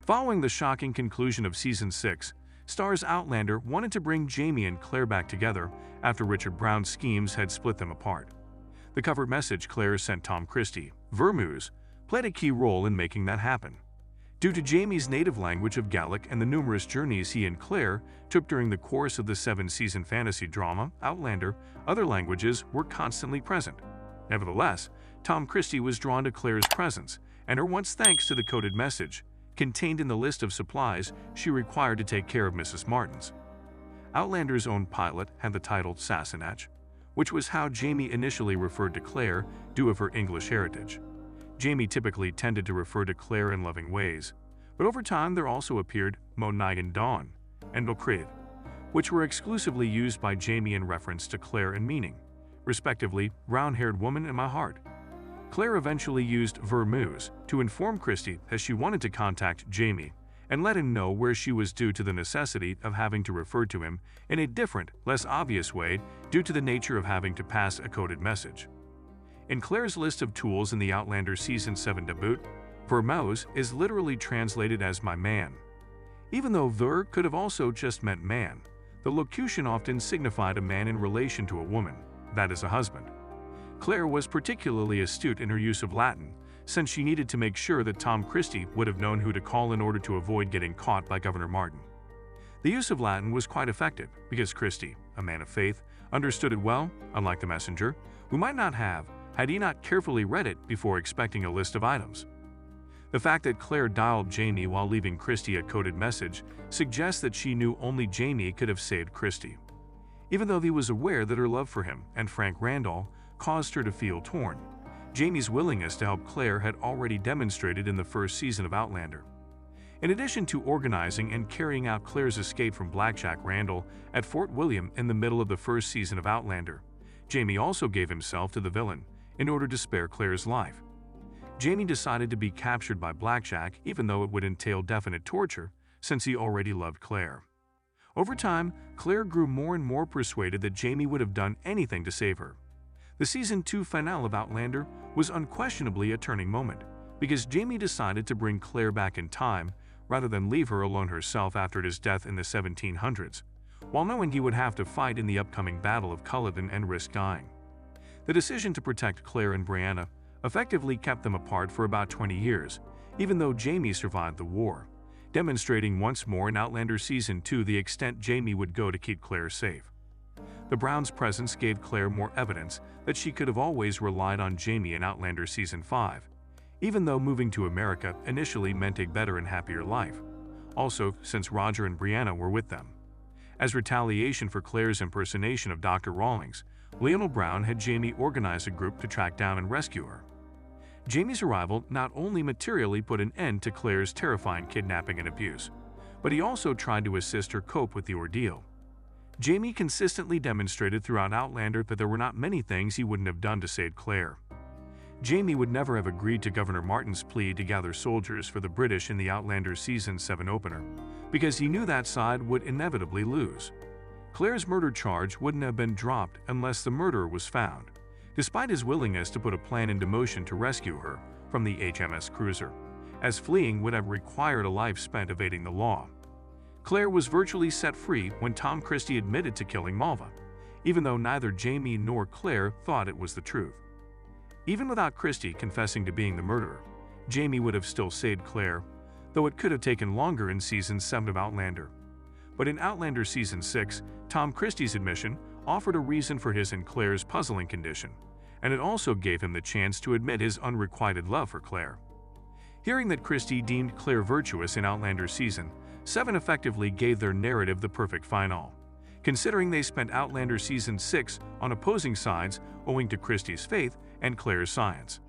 Following the shocking conclusion of Season 6, stars Outlander wanted to bring Jamie and Claire back together after Richard Brown's schemes had split them apart. The cover message Claire sent Tom Christie, Vir Meus, played a key role in making that happen. Due to Jamie's native language of Gaelic and the numerous journeys he and Claire took during the course of the 7-season fantasy drama Outlander, other languages were constantly present. Nevertheless, Tom Christie was drawn to Claire's presence and her wants thanks to the coded message contained in the list of supplies she required to take care of Mrs. Martins. Outlander's own pilot had the title Sassenach, which was how Jamie initially referred to Claire due of her English heritage. Jamie typically tended to refer to Claire in loving ways, but over time there also appeared Mo Nigan Dawn and Belcrave, which were exclusively used by Jamie in reference to Claire and meaning, respectively, brown-haired woman in my heart. Claire eventually used Vir Meus to inform Christie that she wanted to contact Jamie and let him know where she was due to the necessity of having to refer to him in a different, less obvious way due to the nature of having to pass a coded message. In Claire's list of tools in the Outlander Season 7 debut, Vir Meus is literally translated as my man. Even though Vir could have also just meant man, the locution often signified a man in relation to a woman, that is a husband. Claire was particularly astute in her use of Latin, since she needed to make sure that Tom Christie would have known who to call in order to avoid getting caught by Governor Martin. The use of Latin was quite effective because Christie, a man of faith, understood it well, unlike the messenger, who might not have, had he not carefully read it before expecting a list of items. The fact that Claire dialed Jamie while leaving Christie a coded message suggests that she knew only Jamie could have saved Christie. Even though he was aware that her love for him and Frank Randall caused her to feel torn, Jamie's willingness to help Claire had already demonstrated in the first season of Outlander. In addition to organizing and carrying out Claire's escape from Blackjack Randall at Fort William in the middle of the first season of Outlander, Jamie also gave himself to the villain in order to spare Claire's life. Jamie decided to be captured by Blackjack even though it would entail definite torture since he already loved Claire. Over time, Claire grew more and more persuaded that Jamie would have done anything to save her. The Season 2 finale of Outlander was unquestionably a turning moment because Jamie decided to bring Claire back in time rather than leave her alone herself after his death in the 1700s, while knowing he would have to fight in the upcoming Battle of Culloden and risk dying. The decision to protect Claire and Brianna effectively kept them apart for about 20 years, even though Jamie survived the war, demonstrating once more in Outlander Season 2 the extent Jamie would go to keep Claire safe. The Browns' presence gave Claire more evidence that she could have always relied on Jamie in Outlander Season 5, even though moving to America initially meant a better and happier life, also since Roger and Brianna were with them. As retaliation for Claire's impersonation of Dr. Rawlings, Lionel Brown had Jamie organize a group to track down and rescue her. Jamie's arrival not only materially put an end to Claire's terrifying kidnapping and abuse, but he also tried to assist her cope with the ordeal. Jamie consistently demonstrated throughout Outlander that there were not many things he wouldn't have done to save Claire. Jamie would never have agreed to Governor Martin's plea to gather soldiers for the British in the Outlander Season 7 opener, because he knew that side would inevitably lose. Claire's murder charge wouldn't have been dropped unless the murderer was found, despite his willingness to put a plan into motion to rescue her from the HMS Cruiser, as fleeing would have required a life spent evading the law. Claire was virtually set free when Tom Christie admitted to killing Malva, even though neither Jamie nor Claire thought it was the truth. Even without Christie confessing to being the murderer, Jamie would have still saved Claire, though it could have taken longer in Season 7 of Outlander. But in Outlander Season 6, Tom Christie's admission offered a reason for his and Claire's puzzling condition, and it also gave him the chance to admit his unrequited love for Claire. Hearing that Christie deemed Claire virtuous in Outlander Season 7 effectively gave their narrative the perfect finale, considering they spent Outlander Season 6 on opposing sides owing to Christie's faith and Claire's science.